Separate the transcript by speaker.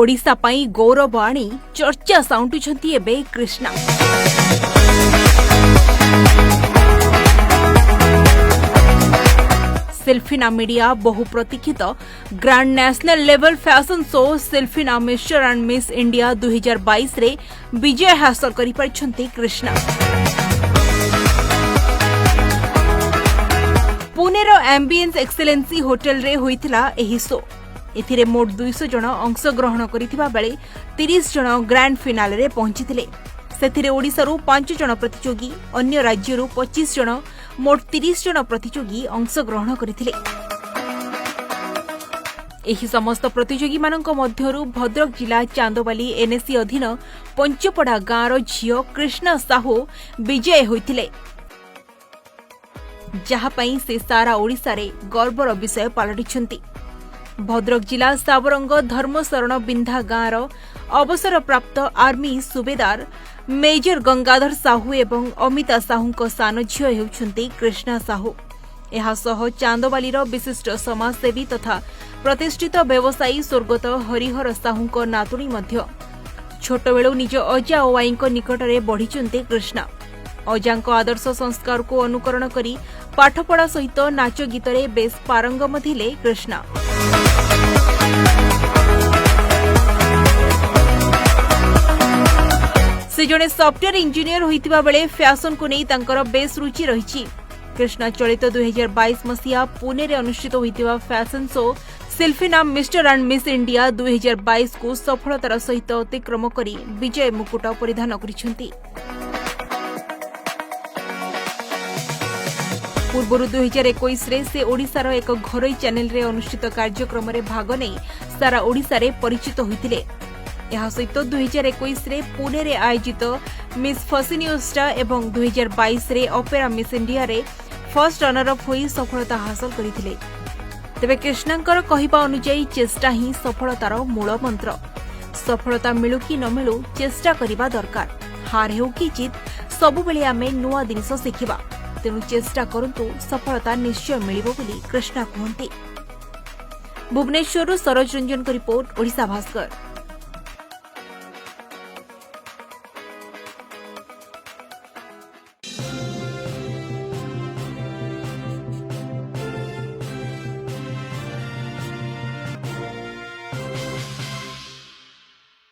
Speaker 1: ओडिशा पाई गौरव आनी चर्चा साउंटुछंती एबे कृष्णा। सिल्फिना मीडिया बहु प्रतीक्षित grand national level fashion show Silfina mister and miss India 2022 रे विजय हासिल करि परिछंती कृष्णा। पुणेर एम्बिएंस एक्सेलेंसी होटल रे होइतिला एही शो। एथिरे मोट 200 जन अंशग्रहण करिथिबा बेले 30 जन ग्रांड फिनाले रे पहुंचिथिले। सेथिरे ओडिशारू 5 जन प्रतियोगी, अन्य राज्यरू 25 जन, मोट 30 जन प्रतियोगी अंशग्रहण करिथिले। एही समस्त प्रतियोगी मानक मध्यरू भद्रक जिला चांदोबाली एनएसी अधीन पंचपड़ा गाँर झियो कृष्णा साहू विजय होइथिले, जहापाई से सारा ओडिशा रे गर्वर विषय पलटिछंती। भद्रक जिला साबरंग धर्मशरण बिंधा गाँर अवसर प्राप्त आर्मी सुबेदार मेजर गंगाधर साहू एवं अमिता साहू सान झियो हेउछंती कृष्णा साहू। एहासह चांदोबालीर विशिष्ट समाजसेवी तथा प्रतिष्ठित व्यवसायी स्वर्गत हरिहर साहू नातुणी मध्य। छोटबेलू निज अजा ओ आईक निकटरे बढ़िचंती कृष्णा। अजांक आदर्श संस्कार को अनुकरण करी पाठपढ़ा सहित नाच गीतरे बेस पारंगम थिले कृष्णा। से जड़े सॉफ्टवेयर इंजीनियर होइतिबा बेले फैशन को नहीं तांकर बेस रुचि रही। कृष्णा चलित 2022 मसीहा पुणे रे अनुष्ठित होइतिबा fashion show Silfina mister and miss India 2022 को सफलतार सहित अतिक्रम करी विजय मुकुट परिधान करिसेंती। पूर्व 2021 रे से ओडिशार एक घरोई चैनल रे अनुष्ठित कार्यक्रम रे भाग नहीं सारा ओडिशा रे परिचित होइतिले। यह सहित 2021 रे पुणे रे आयोजित मिस फैशनिस्टा एवं 2022 रे ओपेरा मिस इंडिया रे फर्स्ट रनर अप होई सफलता हासिल करथिले। तेबे कृष्णांकर कहिबा अनुसार चेष्टा ही सफलतार मूल मंत्र। सफलता मिलू कि न मिलू चेष्टा करिबा दरकार। हार हेउ कि जीत सबु बेले आमे नुआ जिनिस शिखिबा। तेणु चेष्टा करंतु सफलता निश्चय मिलिबो बोली कृष्णा कहंती। भुवनेश्वरରୁ सरोज रंजन को रिपोर्ट, ओडिशा भास्कर।